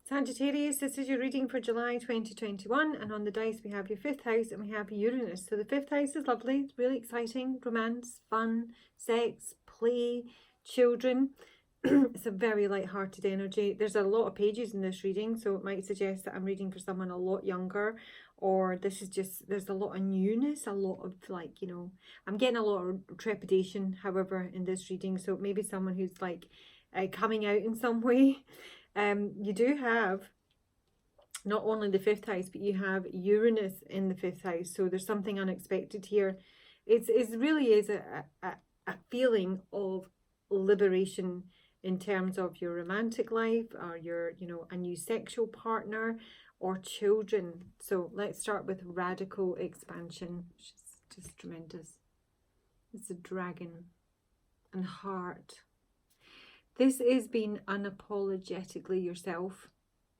Sagittarius, this is your reading for July 2021, and on the dice we have your 5th house and we have Uranus. So the 5th house is lovely, it's really exciting, romance, fun, sex, play, children. It's a very light-hearted energy. There's a lot of pages in this reading, so it might suggest that I'm reading for someone a lot younger, or this is just, there's a lot of newness, a lot of like, you know, I'm getting a lot of trepidation, however, in this reading. So maybe someone who's like coming out in some way. You do have not only the 5th house, but you have Uranus in the 5th house. So there's something unexpected here. It really is a feeling of liberation in terms of your romantic life, or your, you know, a new sexual partner or children. So let's start with radical expansion, which is just tremendous. It's a dragon and heart. This is being unapologetically yourself.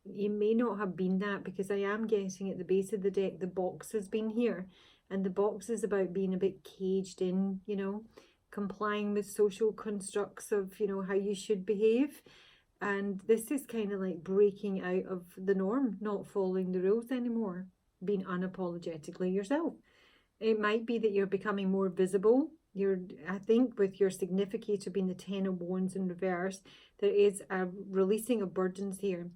You may not have been that, because I am getting at the base of the deck, the box has been here. And the box is about being a bit caged in, you know, complying with social constructs of, you know, how you should behave. And this is kind of like breaking out of the norm, not following the rules anymore, being unapologetically yourself. It might be that you're becoming more visible. I think with your significator being the 10 of Wands in reverse, there is a releasing of burdens here.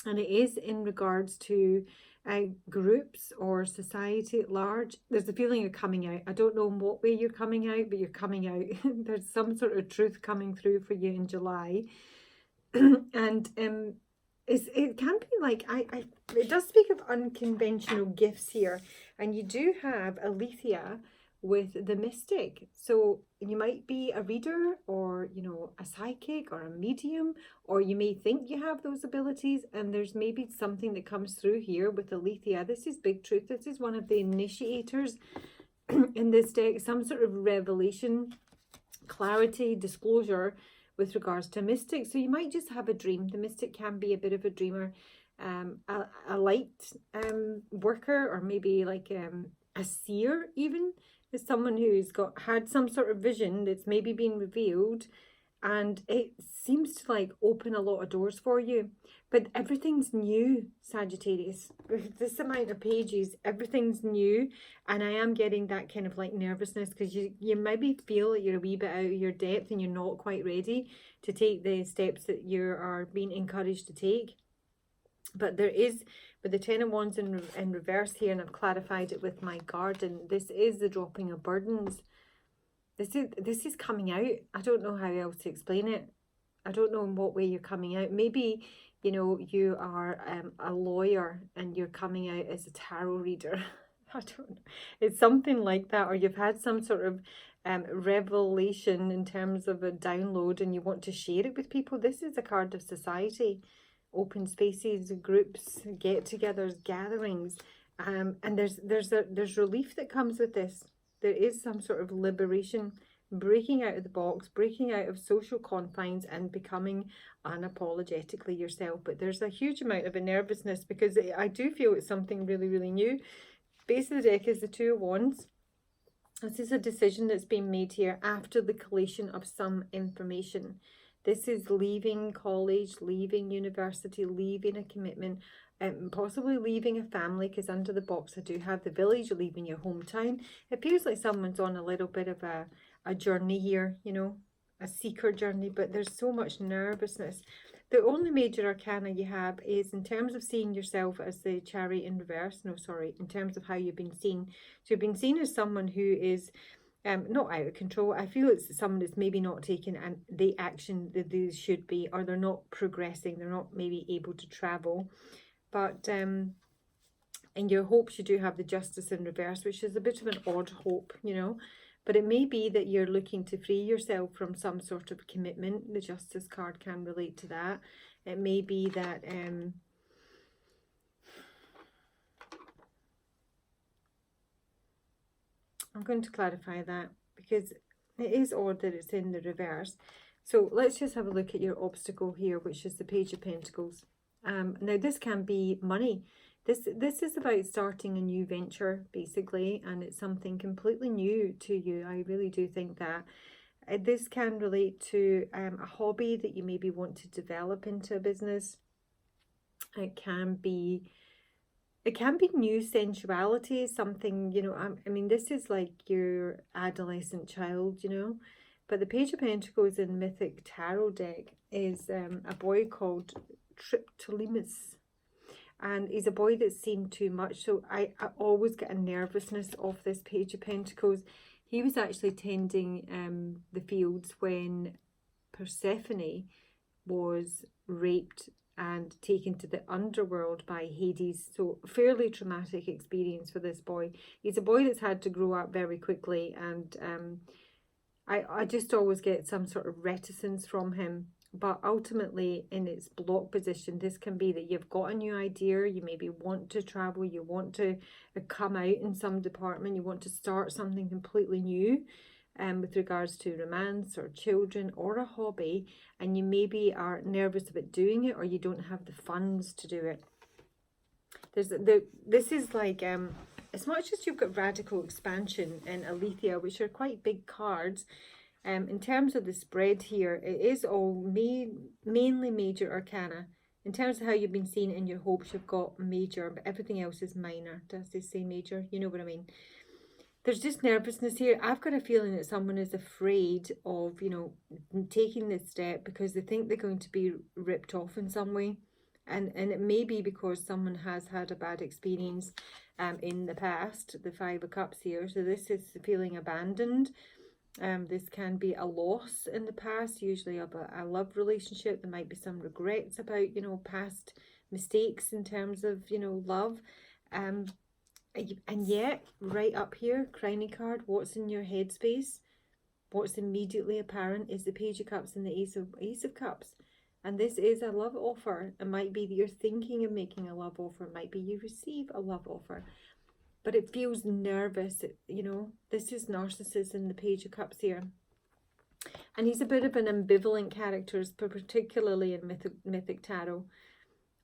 And it is in regards to groups or society at large. There's a feeling of coming out. I don't know in what way you're coming out, but you're coming out. There's some sort of truth coming through for you in July. And it can be like, it does speak of unconventional gifts here. And you do have Aletheia with the mystic. So you might be a reader, or, you know, a psychic or a medium, or you may think you have those abilities, and there's maybe something that comes through here with Aletheia. This is big truth. This is one of the initiators in this deck, some sort of revelation, clarity, disclosure with regards to mystic. So you might just have a dream. The mystic can be a bit of a dreamer, a light worker, or maybe like a seer even. Is someone who's had some sort of vision that's maybe been revealed, and it seems to like open a lot of doors for you. But everything's new, Sagittarius. With this amount of pages, everything's new, and I am getting that kind of like nervousness, because you maybe feel that you're a wee bit out of your depth and you're not quite ready to take the steps that you are being encouraged to take. But there is, with the 10 of Wands in reverse here, and I've clarified it with my garden, this is the dropping of burdens. This is coming out. I don't know how else to explain it. I don't know in what way you're coming out. Maybe, you know, you are a lawyer and you're coming out as a tarot reader. I don't know. It's something like that. Or you've had some sort of revelation in terms of a download and you want to share it with people. This is a card of society. Open spaces, groups, get-togethers, gatherings, and there's relief that comes with this. There is some sort of liberation, breaking out of the box, breaking out of social confines, and becoming unapologetically yourself. But there's a huge amount of nervousness, because I do feel it's something really, really new. Base of the deck is the 2 of Wands. This is a decision that's been made here after the collation of some information. This is leaving college, leaving university, leaving a commitment, possibly leaving a family, because under the box I do have the village, leaving your hometown. It feels like someone's on a little bit of a journey here, you know, a seeker journey, but there's so much nervousness. The only major arcana you have is in terms of seeing yourself as the Chariot in reverse. No, sorry, in terms of how you've been seen. So you've been seen as someone who is not out of control. I feel it's someone that's maybe not taking the action that they should be, or they're not progressing, they're not maybe able to travel. But in your hopes, you do have the Justice in reverse, which is a bit of an odd hope, you know. But it may be that you're looking to free yourself from some sort of commitment. The Justice card can relate to that. It may be that I'm going to clarify that, because it is odd that it's in the reverse. So let's just have a look at your obstacle here, which is the Page of Pentacles. Now this can be money. This is about starting a new venture, basically, and it's something completely new to you. I really do think that. This can relate to a hobby that you maybe want to develop into a business. It can be new sensuality, something, you know, I mean, this is like your adolescent child, you know. But the Page of Pentacles in Mythic Tarot deck is a boy called Triptolemus. And he's a boy that's seen too much. So I always get a nervousness off this Page of Pentacles. He was actually tending the fields when Persephone was raped and taken to the underworld by Hades. So fairly traumatic experience for this boy. He's a boy that's had to grow up very quickly, and I just always get some sort of reticence from him. But ultimately, in its block position, this can be that you've got a new idea, you maybe want to travel, you want to come out in some department, you want to start something completely new, with regards to romance or children or a hobby, and you maybe are nervous about doing it, or you don't have the funds to do it. This is like, as much as you've got radical expansion and Aletheia, which are quite big cards, in terms of the spread here, it is all mainly major arcana. In terms of how you've been seen in your hopes, you've got major, but everything else is minor. Does they say major? You know what I mean? There's just nervousness here. I've got a feeling that someone is afraid of, you know, taking this step because they think they're going to be ripped off in some way. And it may be because someone has had a bad experience in the past, the Five of Cups here. So this is feeling abandoned. This can be a loss in the past, usually of a love relationship. There might be some regrets about, you know, past mistakes in terms of, you know, love. And yet, right up here, crowning card, what's in your headspace? What's immediately apparent is the Page of Cups and the Ace of Cups. And this is a love offer. It might be that you're thinking of making a love offer. It might be you receive a love offer. But it feels nervous, you know. This is Narcissus in the Page of Cups here. And he's a bit of an ambivalent character, particularly in Mythic Tarot.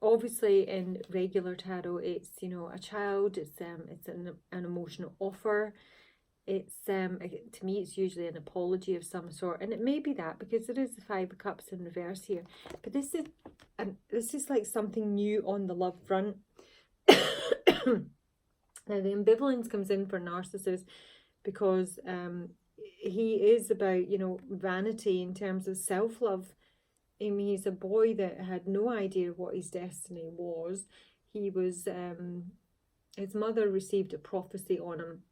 Obviously, in regular tarot, it's, you know, a child. It's an emotional offer. It's to me, it's usually an apology of some sort, and it may be that because there is the Five of Cups in reverse here. But this is like something new on the love front. Now, the ambivalence comes in for Narcissus because he is about, you know, vanity in terms of self-love. I mean, he's a boy that had no idea what his destiny was. He was, his mother received a prophecy on him.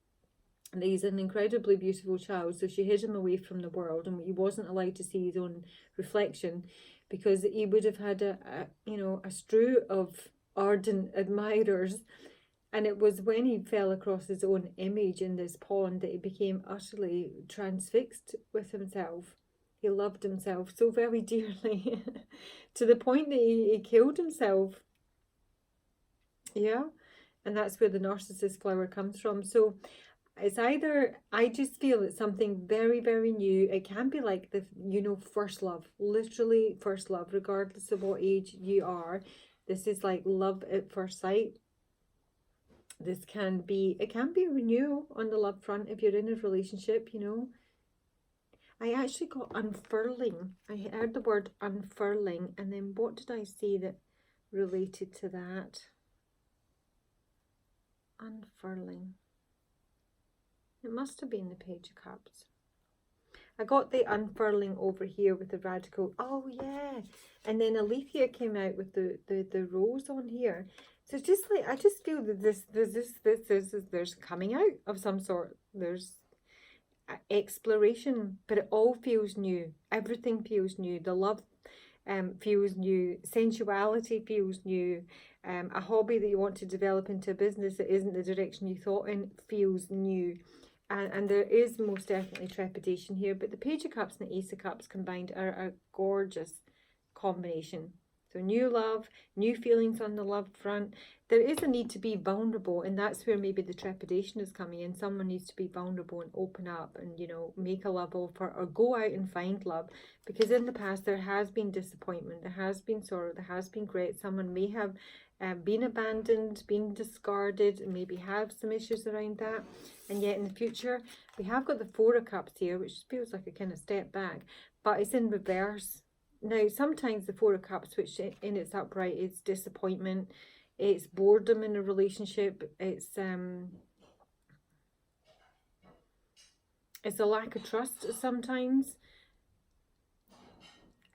And he's an incredibly beautiful child, so she hid him away from the world, and he wasn't allowed to see his own reflection because he would have had a strew of ardent admirers. And it was when he fell across his own image in this pond that he became utterly transfixed with himself. He loved himself so very dearly to the point that he killed himself. Yeah, and that's where the Narcissus flower comes from. So it's either, I just feel it's something very, very new. It can be like the, you know, first love, literally first love, regardless of what age you are. This is like love at first sight. This can be, it can be a renewal on the love front if you're in a relationship, you know. I actually got unfurling. I heard the word unfurling, and then what did I say that related to that? Unfurling. It must have been the Page of Cups. I got the unfurling over here with the radical. Oh yeah, and then Aletheia came out with the rose on here. So it's just like, I just feel that there's coming out of some sort. There's exploration, but it all feels new. Everything feels new. The love feels new. Sensuality feels new. A hobby that you want to develop into a business that isn't the direction you thought in feels new. And there is most definitely trepidation here, but the Page of Cups and the Ace of Cups combined are a gorgeous combination. So new love, new feelings on the love front. There is a need to be vulnerable, and that's where maybe the trepidation is coming in. Someone needs to be vulnerable and open up and, you know, make a love offer or go out and find love. Because in the past there has been disappointment, there has been sorrow, there has been regret. Someone may have been abandoned, been discarded, and maybe have some issues around that. And yet in the future, we have got the Four of Cups here, which feels like a kind of step back, but it's in reverse. Now, sometimes the Four of Cups, which in its upright is disappointment, it's boredom in a relationship, it's a lack of trust sometimes.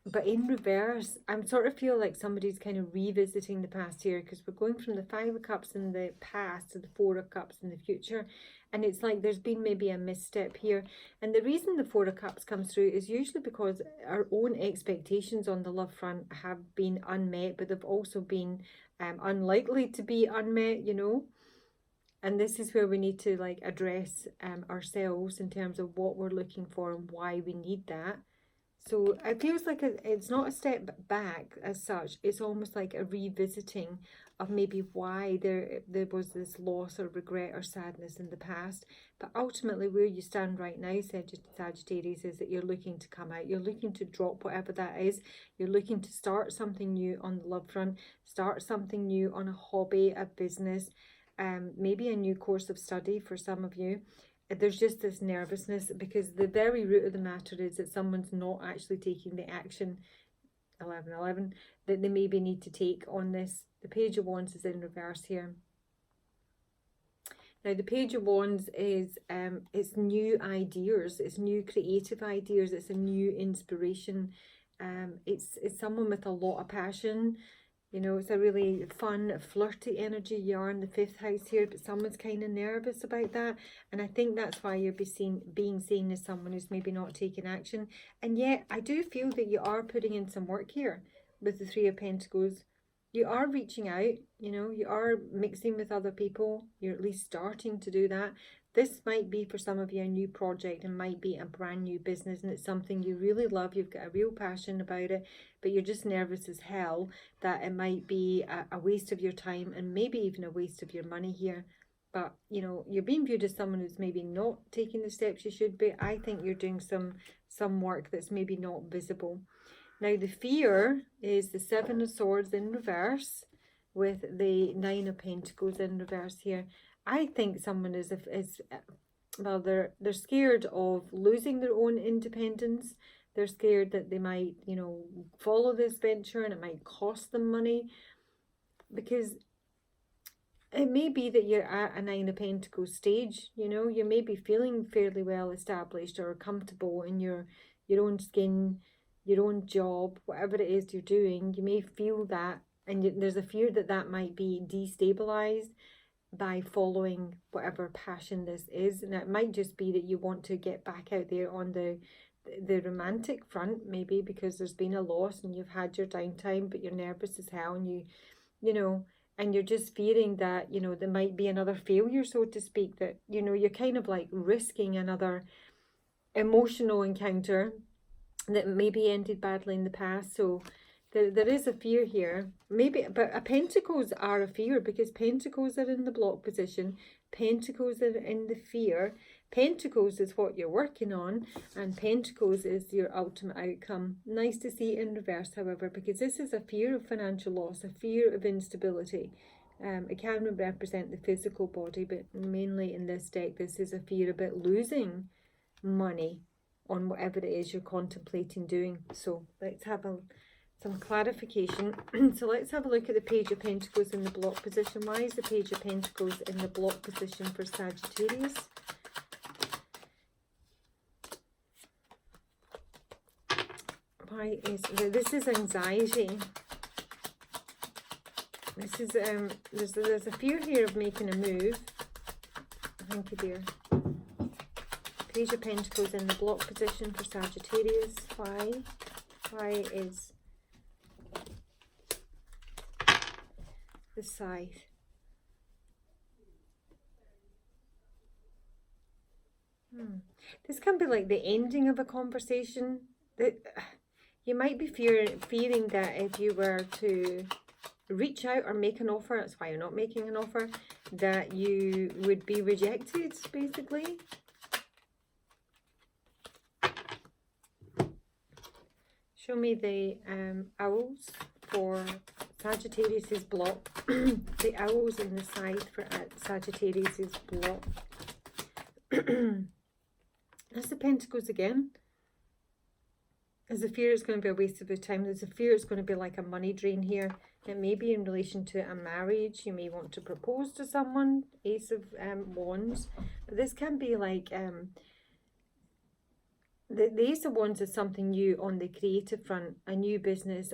But in reverse, I'm sort of feel like somebody's kind of revisiting the past here, because we're going from the Five of Cups in the past to the Four of Cups in the future. And it's like there's been maybe a misstep here. And the reason the Four of Cups comes through is usually because our own expectations on the love front have been unmet, but they've also been unlikely to be unmet, you know. And this is where we need to like address ourselves in terms of what we're looking for and why we need that. So it feels like it's not a step back as such. It's almost like a revisiting of maybe why there was this loss or regret or sadness in the past. But ultimately where you stand right now, Sagittarius, is that you're looking to come out. You're looking to drop whatever that is. You're looking to start something new on the love front. Start something new on a hobby, a business, maybe a new course of study for some of you. There's just this nervousness because the very root of the matter is that someone's not actually taking the action, 1111, that they maybe need to take on this. The Page of Wands is in reverse here. Now the Page of Wands is it's new ideas, it's new creative ideas, it's a new inspiration. It's someone with a lot of passion. You know, it's a really fun, flirty energy. You are in the 5th house here, but someone's kind of nervous about that. And I think that's why you're being seen as someone who's maybe not taking action. And yet, I do feel that you are putting in some work here with the 3 of Pentacles. You are reaching out, you know, you are mixing with other people. You're at least starting to do that. This might be for some of you a new project and might be a brand new business, and it's something you really love. You've got a real passion about it, but you're just nervous as hell that it might be a waste of your time and maybe even a waste of your money here. But, you know, you're being viewed as someone who's maybe not taking the steps you should be. I think you're doing some work that's maybe not visible. Now, the fear is the 7 of Swords in reverse with the 9 of Pentacles in reverse here. I think someone is well, they're scared of losing their own independence. They're scared that they might, you know, follow this venture and it might cost them money, because it may be that you're at a 9 of Pentacles stage. You know, you may be feeling fairly well established or comfortable in your own skin, your own job, whatever it is you're doing. You may feel that, and there's a fear that that might be destabilized by following whatever passion this is. And it might just be that you want to get back out there on the romantic front, maybe because there's been a loss and you've had your downtime, but you're nervous as hell, and you know, and you're just fearing that, you know, there might be another failure, so to speak, that, you know, you're kind of like risking another emotional encounter that maybe ended badly in the past. So there is a fear here, maybe, but Pentacles are a fear because Pentacles are in the block position. Pentacles are in the fear. Pentacles is what you're working on, and Pentacles is your ultimate outcome. Nice to see in reverse, however, because this is a fear of financial loss, a fear of instability. It can represent the physical body, but mainly in this deck, this is a fear about losing money on whatever it is you're contemplating doing. So let's have some clarification. So let's have a look at the Page of Pentacles in the block position. Why is the Page of Pentacles in the block position for Sagittarius? Why is this is anxiety? This is there's a fear here of making a move. Thank you, dear. Page of Pentacles in the block position for Sagittarius. Why is the Scythe? This can be like the ending of a conversation. That you might be fearing that if you were to reach out or make an offer, that's why you're not making an offer, that you would be rejected, basically. Show me the owls for Sagittarius's block. The owls in the side for Sagittarius's block. That's the Pentacles again. There's a fear it's going to be a waste of your time. There's a fear it's going to be like a money drain here. It may be in relation to a marriage. You may want to propose to someone. Ace of Wands. But this can be like... The Ace of Wands is something new on the creative front. A new business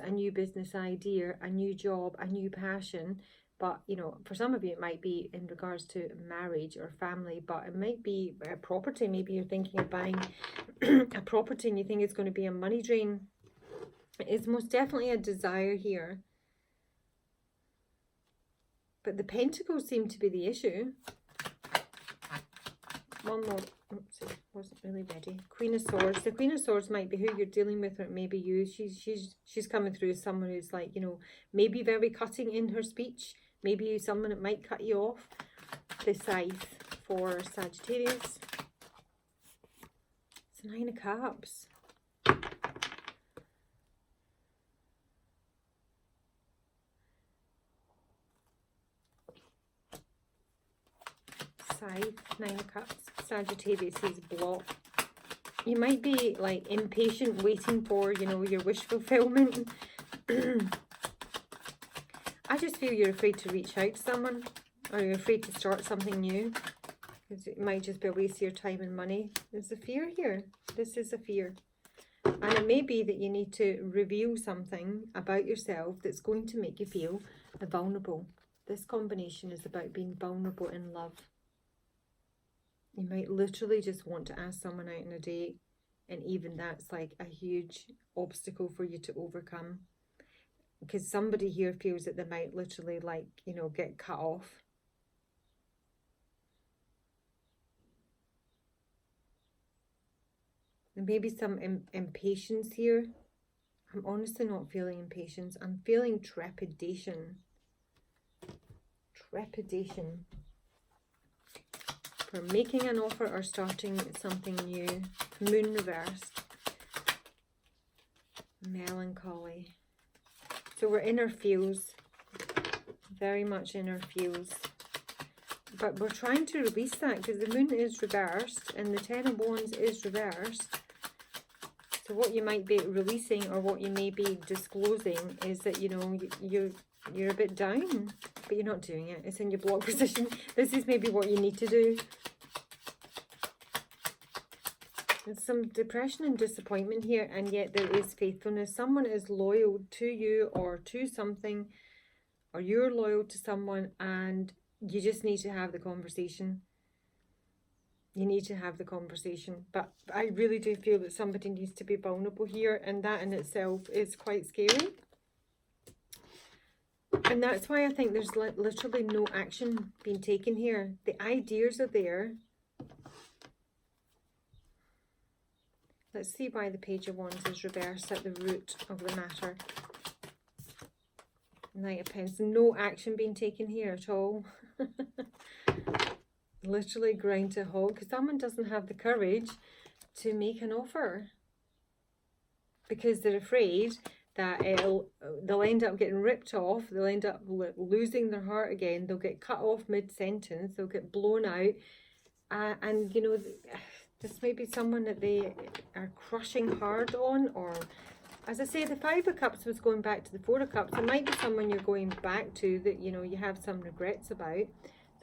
idea, a new job, a new passion. But, you know, for some of you, it might be in regards to marriage or family, but it might be a property. Maybe you're thinking of buying a property and you think it's going to be a money drain. It's most definitely a desire here. But the Pentacles seem to be the issue. One more. Oops, wasn't really ready. Queen of Swords. The Queen of Swords might be who you're dealing with, or it may be you. She's coming through as someone who's like, you know, maybe very cutting in her speech. Maybe someone that might cut you off. The Scythe for Sagittarius. It's 9 of Cups. Scythe, 9 of Cups. Sagittarius is block. You might be like impatient, waiting for, you know, your wish fulfillment. I just feel you're afraid to reach out to someone, or you're afraid to start something new, because it might just be a waste of your time and money. There's a fear here. This is a fear. And it may be that you need to reveal something about yourself that's going to make you feel vulnerable. This combination is about being vulnerable in love. You might literally just want to ask someone out on a date, and even that's like a huge obstacle for you to overcome. Because somebody here feels that they might literally, like, you know, get cut off. There may be some impatience here. I'm honestly not feeling impatience. I'm feeling trepidation. Trepidation. For making an offer or starting something new. Moon reversed. Melancholy. So we're in our feels, very much in our feels. But we're trying to release that because the moon is reversed and the 10 of Wands is reversed. So what you might be releasing, or what you may be disclosing, is that, you know, you're a bit down, but you're not doing it. It's in your block position. This is maybe what you need to do. There's some depression and disappointment here, and yet there is faithfulness. Someone is loyal to you or to something, or you're loyal to someone, and you just need to have the conversation. You need to have the conversation. But I really do feel that somebody needs to be vulnerable here, and that in itself is quite scary. And that's why I think there's literally no action being taken here. The ideas are there. Let's see why the Page of Wands is reversed at the root of the matter. Knight of Pentacles. No action being taken here at all. Literally grind to a halt because someone doesn't have the courage to make an offer. Because they're afraid that they'll end up getting ripped off. They'll end up losing their heart again. They'll get cut off mid-sentence. They'll get blown out. And, you know... This may be someone that they are crushing hard on, or, as I say, the 5 of Cups was going back to the 4 of Cups. It might be someone you're going back to that, you know, you have some regrets about.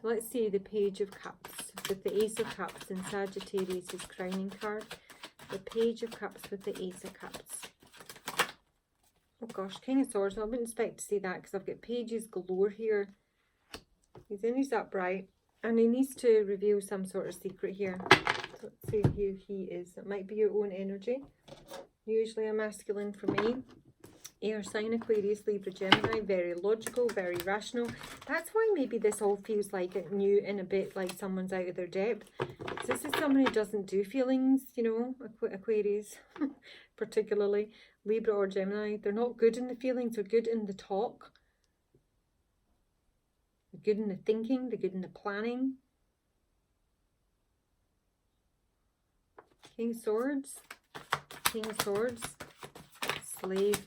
So let's see the Page of Cups with the Ace of Cups and Sagittarius' crowning card. The Page of Cups with the Ace of Cups. Oh gosh, King of Swords. I wouldn't expect to see that because I've got pages galore here. He's in his upright and he needs to reveal some sort of secret here. So let's see who he is. It might be your own energy. Usually a masculine for me. Air sign, Aquarius, Libra, Gemini. Very logical, very rational. That's why maybe this all feels like new and a bit like someone's out of their depth. So this is someone who doesn't do feelings, you know, Aquarius, particularly. Libra or Gemini. They're not good in the feelings. They're good in the talk. They're good in the thinking. They're good in the planning. King of Swords. King of Swords. Slave.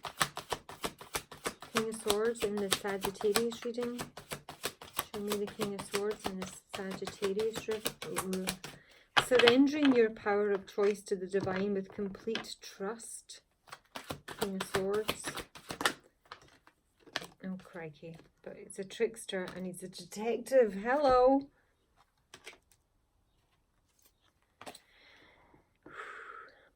King of Swords in the Sagittarius reading. Show me the King of Swords in the Sagittarius reading. Surrendering your power of choice to the divine with complete trust. King of Swords. Oh, crikey. But it's a trickster and he's a detective. Hello.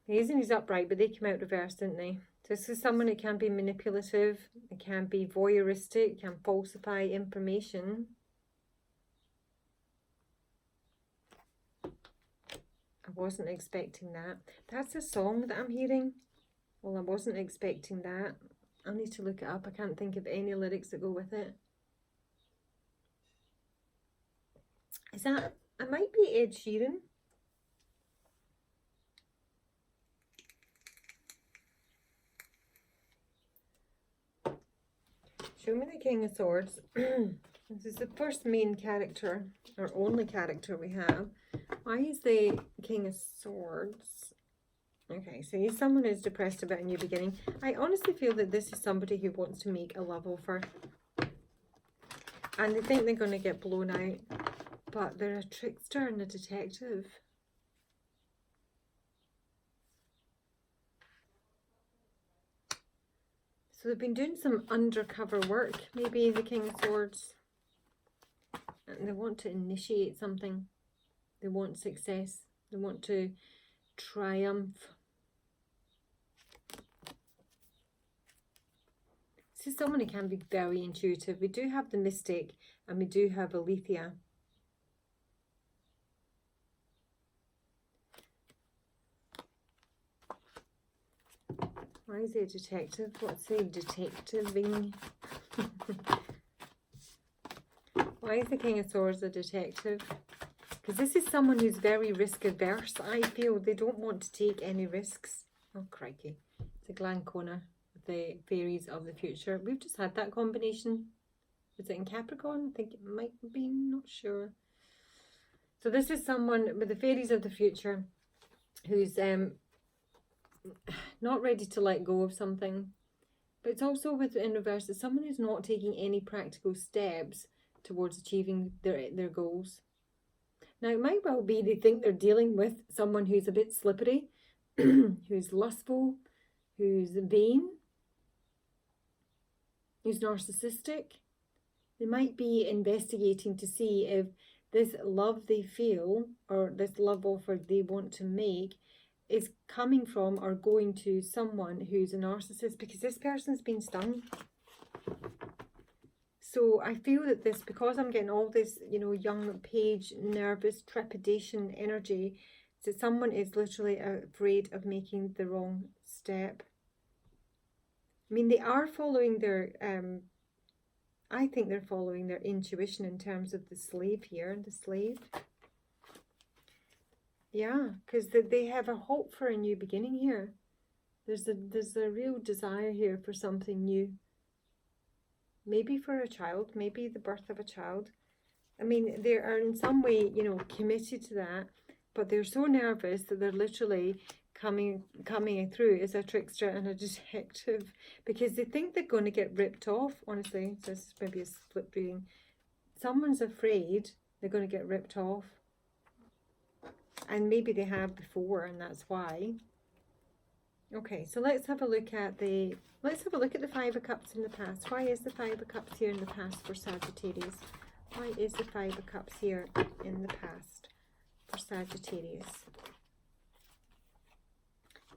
The reason he's upright, but they came out reversed, didn't they? This is someone who can be manipulative, it can be voyeuristic, can falsify information. I wasn't expecting that. That's a song that I'm hearing. Well, I wasn't expecting that. I'll need to look it up. I can't think of any lyrics that go with it. Is that... It might be Ed Sheeran. Show me the King of Swords. This is the first main character, or only character we have. Why is the King of Swords? Okay, so he's someone who's depressed about a new beginning. I honestly feel that this is somebody who wants to make a love offer. And they think they're going to get blown out. But they're a trickster and a detective. So they've been doing some undercover work, maybe the King of Swords. And they want to initiate something. They want success. They want to triumph. This is someone who can be very intuitive. We do have the Mystic and we do have Alethea. Why is he a detective? What's he detectiving? Why is the King of Swords a detective? Because this is someone who's very risk averse. I feel they don't want to take any risks. Oh, crikey. It's a Glancona, the fairies of the future. We've just had that combination. Was it in Capricorn? I think it might be, not sure. So this is someone with the fairies of the future who's not ready to let go of something. But it's also in reverse, it's someone who's not taking any practical steps towards achieving their goals. Now, it might well be they think they're dealing with someone who's a bit slippery, who's lustful, who's vain, who's narcissistic. They might be investigating to see if this love they feel, or this love offer they want to make, is coming from or going to someone who's a narcissist, because this person's been stung. So I feel that this, because I'm getting all this, you know, young page, nervous, trepidation energy, that someone is literally afraid of making the wrong step. I mean, they are following their, I think they're following their intuition in terms of the slave here, the slave. Yeah, because they have a hope for a new beginning here. There's a real desire here for something new. Maybe for a child, maybe the birth of a child. I mean, they are in some way, you know, committed to that, but they're so nervous that they're literally coming through as a trickster and a detective, because they think they're going to get ripped off, honestly. So this is maybe a split reading. Someone's afraid they're going to get ripped off. And maybe they have before, and that's why. Okay, so let's have a look at the Five of Cups in the past. Why is the Five of Cups here in the past for Sagittarius? Why is the Five of Cups here in the past for Sagittarius?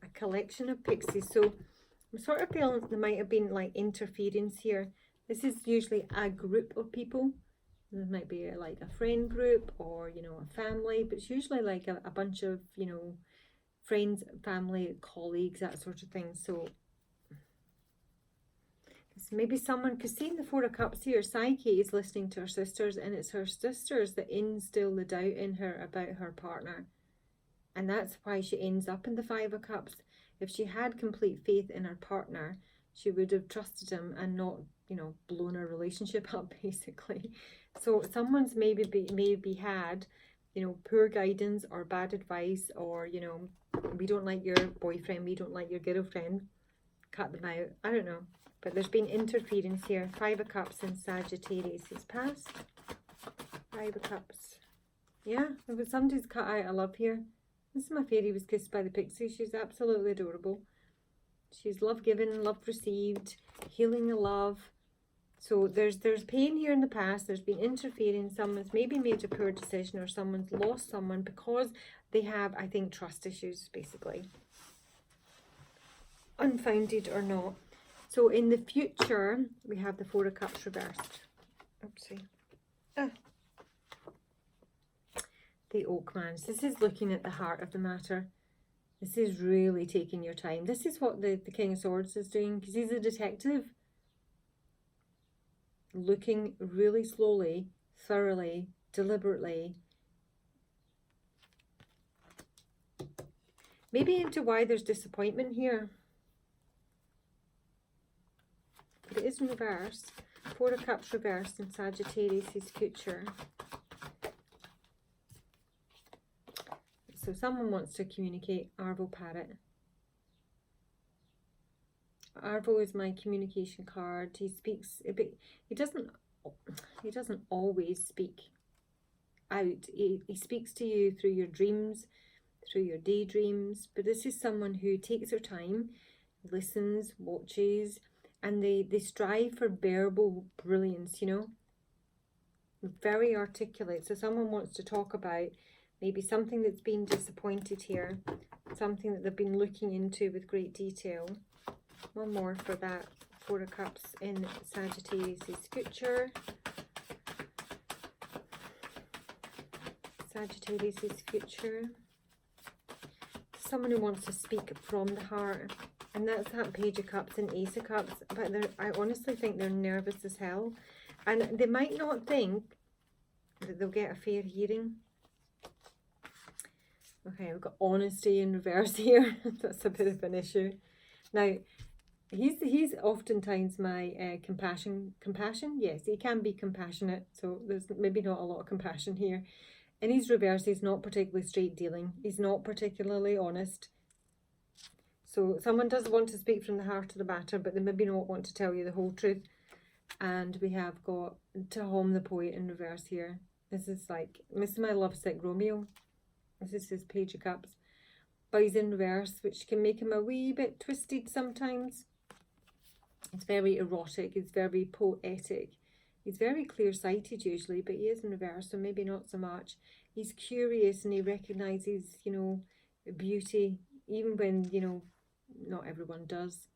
A collection of pixies. So I'm sort of feeling there might have been like interference here. This is usually a group of people. There might be like a friend group, or, you know, a family, but it's usually like a bunch of, you know, friends, family, colleagues, that sort of thing. So maybe someone, because seeing the Four of Cups here, Psyche is listening to her sisters, and it's her sisters that instill the doubt in her about her partner. And that's why she ends up in the Five of Cups. If she had complete faith in her partner, she would have trusted him and not, you know, blown her relationship up, basically. So someone's maybe had, you know, poor guidance or bad advice, or, you know, we don't like your boyfriend, we don't like your girlfriend, cut them out. I don't know. But there's been interference here. Five of Cups in Sagittarius is past. Five of Cups. Yeah, somebody's cut out a love here. This is my fairy was kissed by the pixie. She's absolutely adorable. She's love given, love received, healing the love. So there's pain here in the past. There's been interference. Someone's maybe made a poor decision, or someone's lost someone because they have, I think, trust issues, basically. Unfounded or not. So in the future, we have the Four of Cups reversed. Oopsie. The Oakmans. This is looking at the heart of the matter. This is really taking your time. This is what the King of Swords is doing, because he's a detective. Looking really slowly, thoroughly, deliberately. Maybe into why there's disappointment here. But it is in reverse. Four of Cups reversed in Sagittarius' future. So someone wants to communicate. Arvo Parrot. Arvo is my communication card. He speaks a bit. He doesn't always speak out. He speaks to you through your dreams, through your daydreams. But this is someone who takes their time, listens, watches, and they strive for verbal brilliance, you know. Very articulate. So someone wants to talk about maybe something that's been disappointed here, something that they've been looking into with great detail. One more for that Four of Cups in Sagittarius' future. Sagittarius' future. Someone who wants to speak from the heart. And that's that Page of Cups and Ace of Cups. But I honestly think they're nervous as hell. And they might not think that they'll get a fair hearing. Okay, we've got honesty in reverse here. That's a bit of an issue. Now, he's oftentimes my compassion. Yes, he can be compassionate. So there's maybe not a lot of compassion here. In his reverse, he's not particularly straight dealing. He's not particularly honest. So someone does want to speak from the heart of the matter, but they maybe not want to tell you the whole truth. And we have got Tahom the Poet in reverse here. This is my lovesick Romeo. This is his Page of Cups. But he's in reverse, which can make him a wee bit twisted sometimes. It's very erotic. It's very poetic. He's very clear-sighted usually, but he is in reverse, so maybe not so much. He's curious and he recognises, you know, beauty, even when, you know, not everyone does.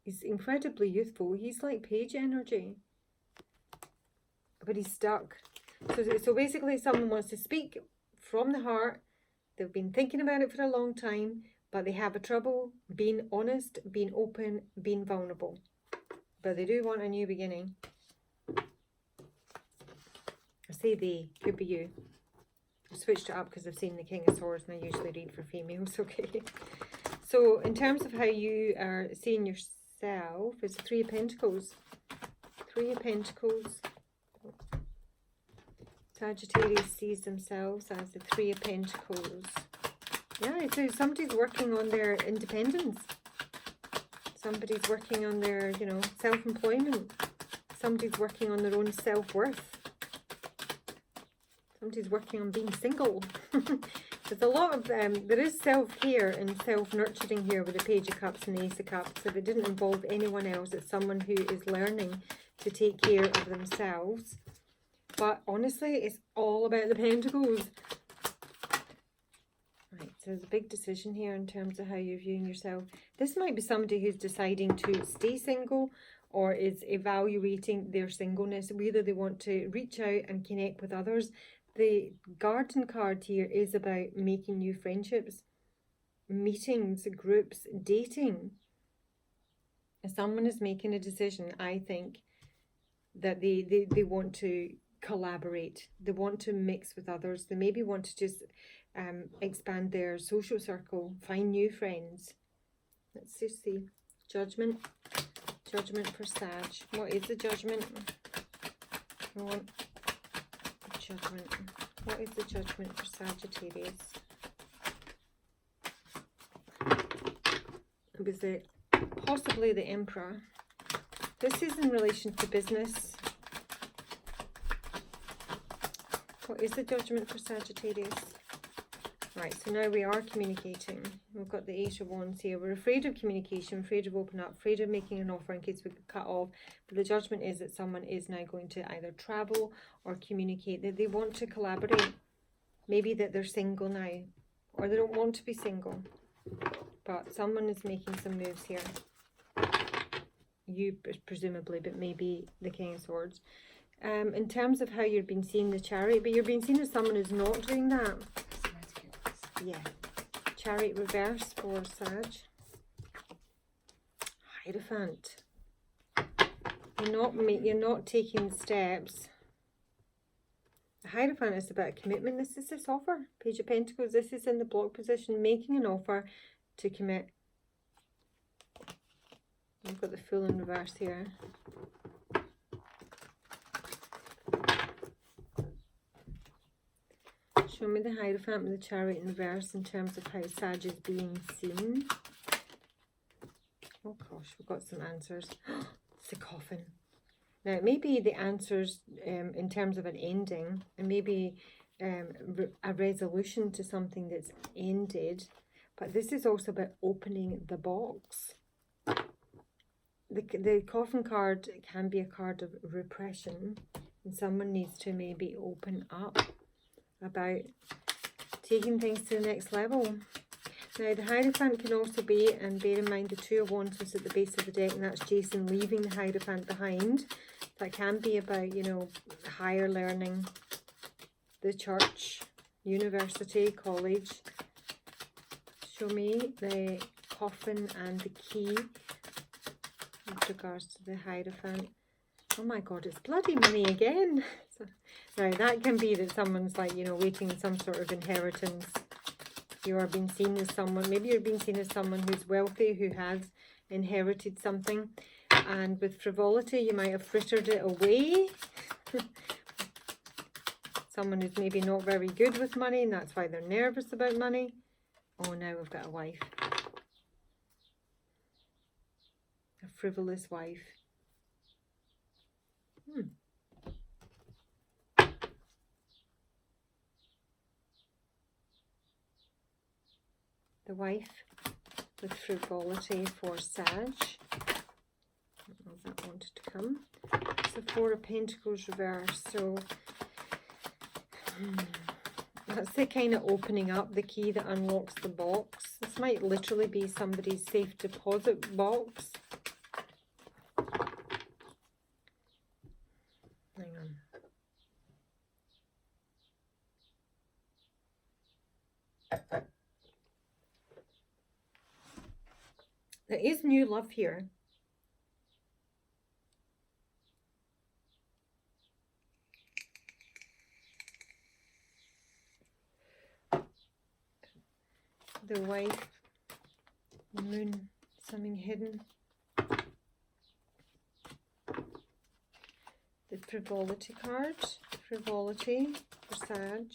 He's incredibly youthful. He's like Page energy. But he's stuck. So basically someone wants to speak from the heart. They've been thinking about it for a long time, but they have a trouble being honest, being open, being vulnerable. But they do want a new beginning. I say they, could be you. I switched it up because I've seen the King of Swords and I usually read for females, okay? So in terms of how you are seeing yourself, it's Three of Pentacles. Three of Pentacles. Sagittarius sees themselves as the Three of Pentacles. Yeah, so somebody's working on their independence. Somebody's working on their, you know, self-employment. Somebody's working on their own self-worth. Somebody's working on being single. There's a lot of, there is self-care and self-nurturing here with the Page of Cups and the Ace of Cups. If it didn't involve anyone else, it's someone who is learning to take care of themselves. But honestly, it's all about the Pentacles. Right, so there's a big decision here in terms of how you're viewing yourself. This might be somebody who's deciding to stay single or is evaluating their singleness, whether they want to reach out and connect with others. The Garden card here is about making new friendships, meetings, groups, dating. If someone is making a decision, I think, that they want to collaborate. They want to mix with others. They maybe want to just expand their social circle, find new friends. Let's just see. Judgment. Judgment for Sag. What is the judgment? I want judgment. What is the judgment for Sagittarius? Was it possibly the Emperor? This is in relation to business. What is the judgment for Sagittarius? Right, so now we are communicating. We've got the Ace of Wands here. We're afraid of communication, afraid of opening up, afraid of making an offer in case we get cut off. But the judgment is that someone is now going to either travel or communicate that they want to collaborate. Maybe that they're single now, or they don't want to be single. But someone is making some moves here. You presumably, but maybe the King of Swords. In terms of how you've been seeing the Chariot, but you're being seen as someone who's not doing that. Yeah. Chariot reverse for Sag. Hierophant. You're not taking steps. The Hierophant is about commitment. This is this offer. Page of Pentacles. This is in the block position, making an offer to commit. I've got the Fool in reverse here. Show me the Hierophant with the Chariot in reverse in terms of how Sag is being seen. Oh gosh, we've got some answers. It's a coffin. Now, it may be the answers in terms of an ending, and maybe a resolution to something that's ended, but this is also about opening the box. The coffin card can be a card of repression, and someone needs to maybe open up about taking things to the next level. Now, the Hierophant can also be, and bear in mind the Two of Wands is at the base of the deck, and that's Jason leaving the Hierophant behind. That can be about, you know, higher learning, the church, university, college. Show me the coffin and the key with regards to the Hierophant. Oh my God, it's bloody money again. Now, that can be that someone's like, you know, waiting some sort of inheritance. You are being seen as someone, maybe you're being seen as someone who's wealthy, who has inherited something. And with frivolity, you might have frittered it away. Someone who's maybe not very good with money, and that's why they're nervous about money. Oh, now we've got a wife. A frivolous wife. The wife with frivolity for Sag. I don't know if that wanted to come. It's the Four of Pentacles reverse. So that's the kind of opening up, the key that unlocks the box. This might literally be somebody's safe deposit box. Hang on. There is new love here. The wife, the moon, something hidden. The frivolity card, frivolity for Sag.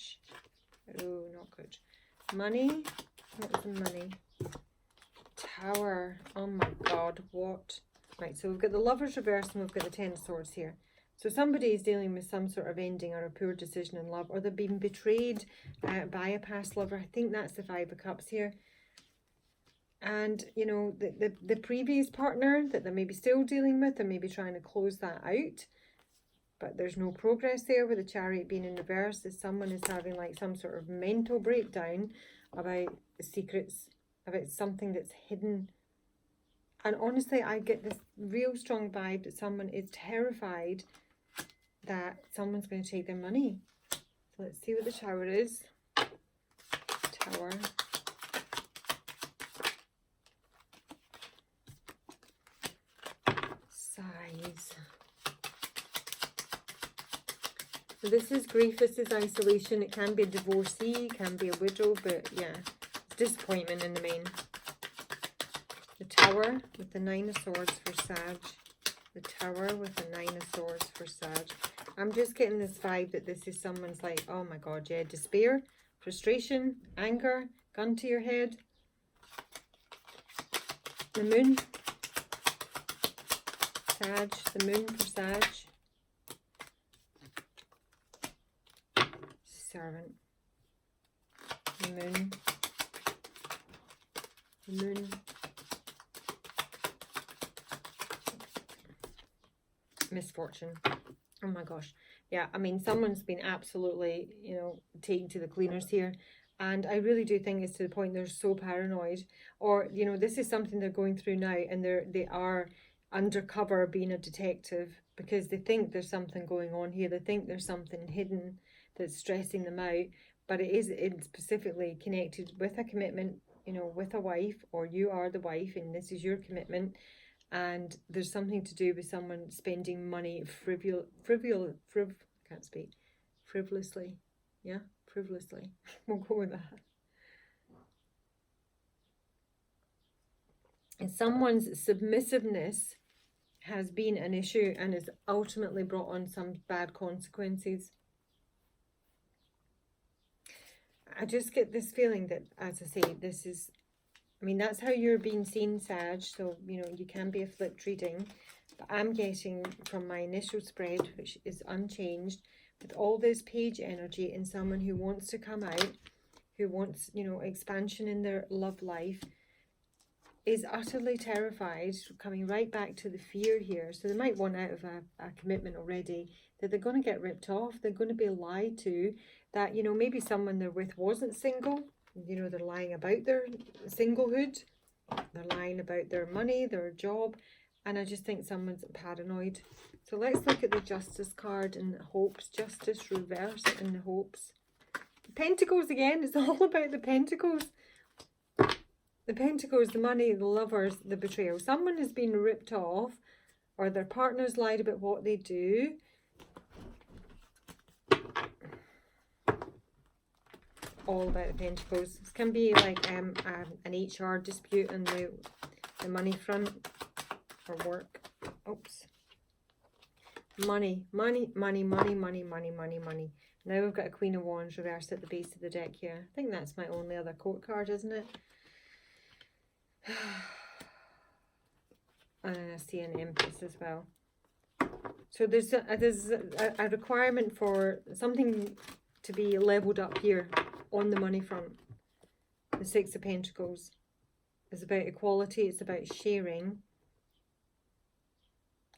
Oh, not good. Money, what was the money? Tower. Oh my God, what? Right, so we've got the Lovers reverse and we've got the Ten of Swords here. So somebody is dealing with some sort of ending or a poor decision in love, or they've been betrayed by a past lover. I think that's the Five of Cups here. And, you know, the previous partner that they're maybe still dealing with, they're maybe trying to close that out. But there's no progress there with the Chariot being in reverse. As someone is having like some sort of mental breakdown about secrets, about something that's hidden. And honestly, I get this real strong vibe that someone is terrified that someone's going to take their money. So let's see what the Tower is. Tower. Size. So this is grief, this is isolation. It can be a divorcee, it can be a widow, but yeah, it's disappointment in the main. The Tower with the Nine of Swords for Sag. The Tower with the Nine of Swords for Sag. I'm just getting this vibe that this is someone's like, oh my God, yeah, despair, frustration, anger, gun to your head. The Moon. Sag, the Moon for Sag. Servant. The Moon. The Moon. Misfortune. Oh my gosh. Yeah, I mean, someone's been absolutely, you know, taken to the cleaners here. And I really do think it's to the point they're so paranoid. Or, you know, this is something they're going through now, and they are undercover being a detective because they think there's something going on here. They think there's something hidden that's stressing them out. But it's specifically connected with a commitment, you know, with a wife, or you are the wife and this is your commitment. And there's something to do with someone spending money frivolously. Yeah, frivolously. We'll go with that. And someone's submissiveness has been an issue and has ultimately brought on some bad consequences. I just get this feeling that, as I say, this is, I mean, that's how you're being seen, Sag, so, you know, you can be a flipped reading. But I'm getting from my initial spread, which is unchanged, with all this page energy and someone who wants to come out, who wants, you know, expansion in their love life, is utterly terrified, coming right back to the fear here. So they might want out of a commitment already, that they're going to get ripped off, they're going to be lied to, that, you know, maybe someone they're with wasn't single, you know, they're lying about their singlehood, they're lying about their money, their job, and I just think someone's paranoid. So let's look at the Justice card and the hopes, Justice reverse and the hopes. Pentacles again, it's all about the Pentacles. The Pentacles, the money, the lovers, the betrayal. Someone has been ripped off, or their partner's lied about what they do. All about the Pentacles. This can be like an HR dispute on the money front, or work. Oops. Money. Now we've got a Queen of Wands reversed at the base of the deck here. I think that's my only other court card, isn't it? And I see an Empress as well. So there's a requirement for something to be leveled up here on the money front. The Six of Pentacles is about equality. It's about sharing.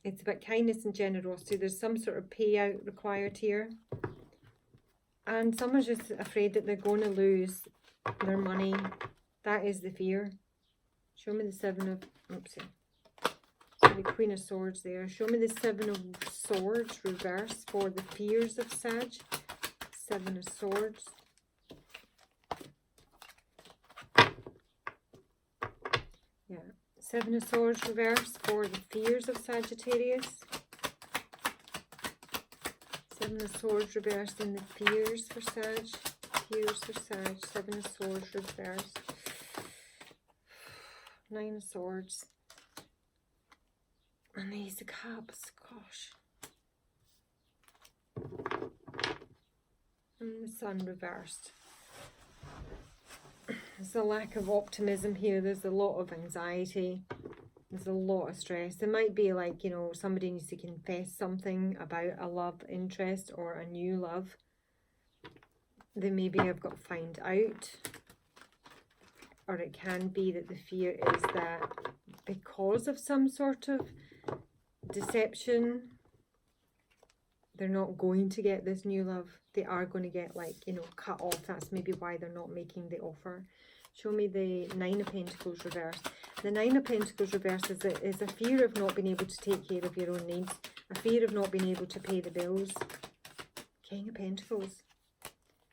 It's about kindness and generosity. There's some sort of payout required here. And someone's just afraid that they're going to lose their money. That is the fear. Show me the Seven of... Oopsie. So the Queen of Swords there. Show me the Seven of Swords reverse for the fears of Sag. Seven of Swords. Yeah. Seven of Swords reverse for the fears of Sagittarius. Seven of Swords reversed in the fears for Sag. Fears for Sag. Seven of Swords reversed. Nine of Swords. And the Ace of Cups. Gosh. And the Sun reversed. There's a lack of optimism here. There's a lot of anxiety. There's a lot of stress. It might be like, you know, somebody needs to confess something about a love interest or a new love. They maybe have got to find out. Or it can be that the fear is that because of some sort of deception, they're not going to get this new love. They are going to get, like, you know, cut off. That's maybe why they're not making the offer. Show me the Nine of Pentacles reverse. The Nine of Pentacles reverse is a fear of not being able to take care of your own needs. A fear of not being able to pay the bills. King of Pentacles.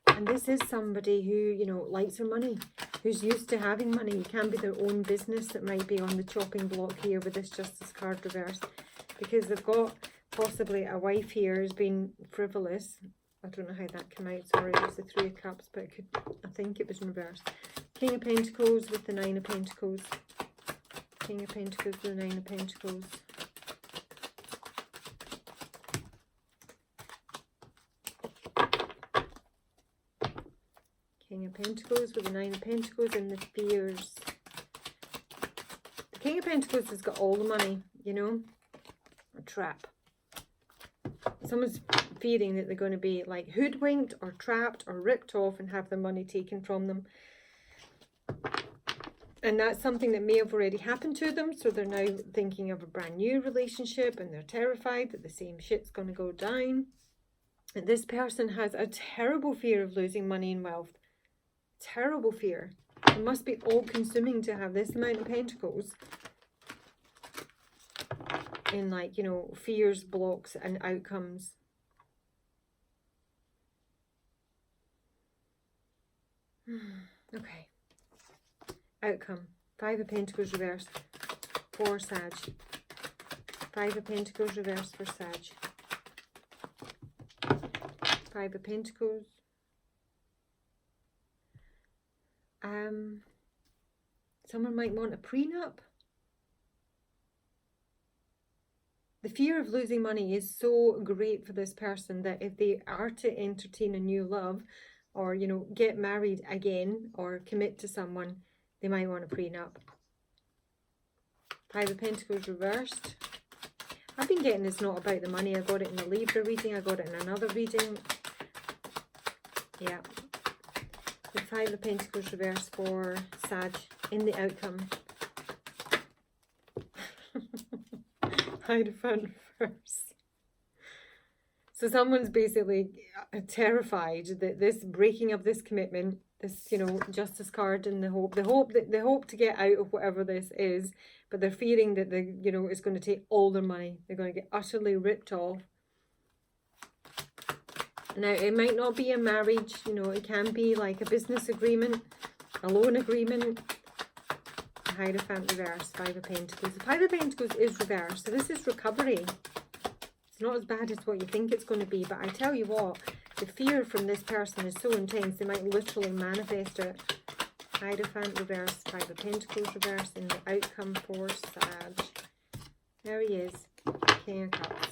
And this is somebody who, you know, likes their money. Who's used to having money. It can be their own business that might be on the chopping block here with this Justice card reversed. Because they've got possibly a wife here who's been frivolous. I don't know how that came out. Sorry, it's the Three of Cups, but I think it was in reverse. King of Pentacles with the Nine of Pentacles. King of Pentacles with the Nine of Pentacles. King of Pentacles with the Nine of Pentacles and the fears. The King of Pentacles has got all the money, you know. A trap. Someone's fearing that they're going to be like hoodwinked or trapped or ripped off and have their money taken from them. And that's something that may have already happened to them. So they're now thinking of a brand new relationship and they're terrified that the same shit's going to go down. And this person has a terrible fear of losing money and wealth. Terrible fear. It must be all-consuming to have this amount of pentacles in, like, you know, fears, blocks and outcomes. Okay. Outcome. 5 of Pentacles reversed for Sag. 5 of Pentacles reversed for Sag. 5 of Pentacles. Someone might want a prenup. The fear of losing money is so great for this person that if they are to entertain a new love or, you know, get married again or commit to someone, they might want a prenup. 5 of Pentacles reversed. I've been getting it's not about the money. I got it in a Libra reading. I got it in another reading. Yeah. The 5 of Pentacles reversed for Sag in the outcome. Hierophant reverse. So someone's basically terrified that this breaking of this commitment, this, you know, Justice card, and the hope to get out of whatever this is, but they're fearing that they, you know, it's going to take all their money. They're going to get utterly ripped off. Now, it might not be a marriage, you know, it can be like a business agreement, a loan agreement. Hierophant reverse, 5 of Pentacles. The 5 of Pentacles is reversed, so this is recovery. It's not as bad as what you think it's going to be, but I tell you what, the fear from this person is so intense, they might literally manifest it. Hierophant reverse, 5 of Pentacles reverse, in the outcome for Sag. There he is, King of Cups.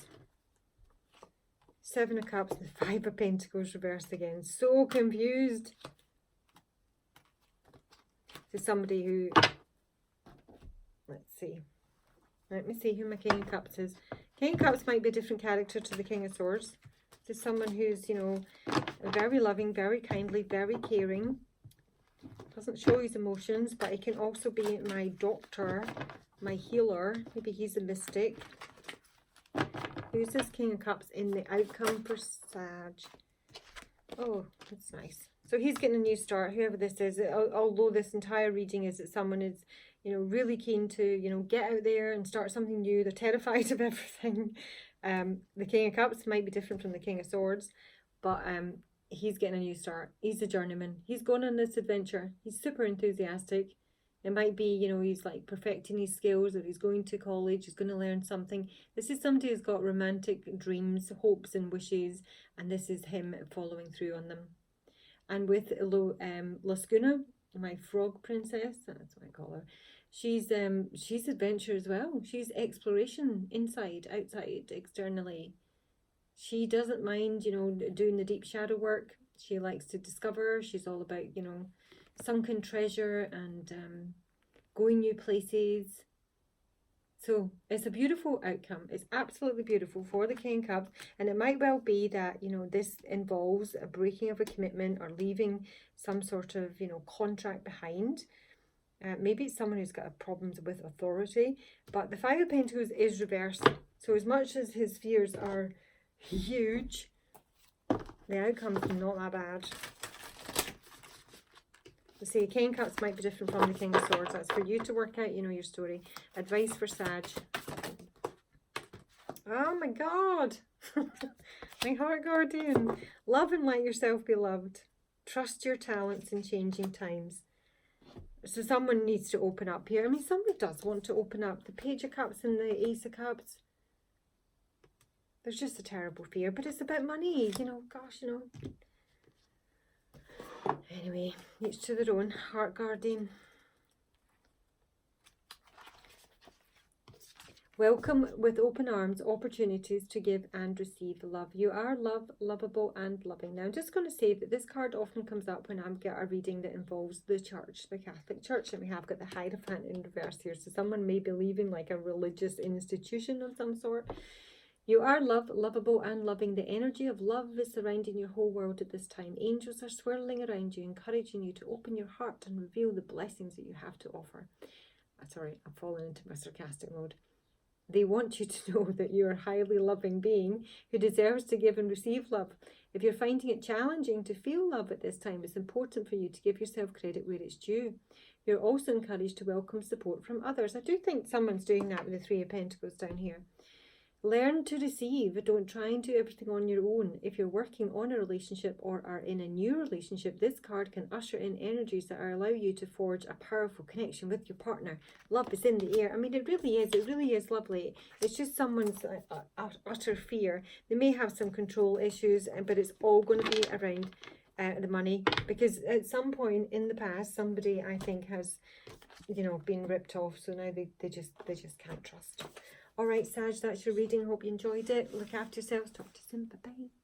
7 of Cups, the 5 of Pentacles reversed again. So confused. To somebody who, let's see. Let me see who my King of Cups is. King of Cups might be a different character to the King of Swords. To someone who's, you know, very loving, very kindly, very caring. Doesn't show his emotions, but he can also be my doctor, my healer. Maybe he's a mystic. Who's this King of Cups in the outcome for Sag? Oh, that's nice. So he's getting a new start, whoever this is. Although this entire reading is that someone is, you know, really keen to, you know, get out there and start something new. They're terrified of everything. The King of Cups might be different from the King of Swords, but he's getting a new start. He's a journeyman. He's going on this adventure. He's super enthusiastic. It might be, you know, he's like perfecting his skills, or he's going to college, he's going to learn something. This is somebody who's got romantic dreams, hopes and wishes, and this is him following through on them. And with Laskuna, my frog princess, that's what I call her, she's adventure as well. She's exploration, inside, outside, externally. She doesn't mind, you know, doing the deep shadow work. She likes to discover. She's all about, you know, sunken treasure and going new places. So it's a beautiful outcome. It's absolutely beautiful for the King of Cups, and it might well be that, you know, this involves a breaking of a commitment or leaving some sort of, you know, contract behind. Maybe it's someone who's got problems with authority, but the 5 of Pentacles is reversed. So as much as his fears are huge, the outcome's not that bad. See, King of Cups might be different from the King of Swords. That's for you to work out, you know, your story. Advice for Sag. Oh my God. My heart guardian. Love and let yourself be loved. Trust your talents in changing times. So someone needs to open up here. I mean, somebody does want to open up. The Page of Cups and the Ace of Cups. There's just a terrible fear, but it's about money, you know, gosh, you know. Anyway, each to their own. Heart guardian. Welcome with open arms opportunities to give and receive love. You are lovable and loving. Now I'm just going to say that this card often comes up when I get a reading that involves the church, the Catholic Church, and we have got the Hierophant in reverse here. So someone may be leaving like a religious institution of some sort. You are lovable and loving. The energy of love is surrounding your whole world at this time. Angels are swirling around you, encouraging you to open your heart and reveal the blessings that you have to offer. Sorry, I'm falling into my sarcastic mode. They want you to know that you're a highly loving being who deserves to give and receive love. If you're finding it challenging to feel love at this time, it's important for you to give yourself credit where it's due. You're also encouraged to welcome support from others. I do think someone's doing that with the Three of Pentacles down here. Learn to receive. Don't try and do everything on your own. If you're working on a relationship or are in a new relationship, this card can usher in energies that allow you to forge a powerful connection with your partner. Love is in the air. I mean, it really is lovely. It's just someone's utter fear. They may have some control issues, but it's all going to be around the money, because at some point in the past, somebody, I think, has, you know, been ripped off. So now they just can't trust. All right, Sag, that's your reading. Hope you enjoyed it. Look after yourselves. Talk to you soon. Bye-bye.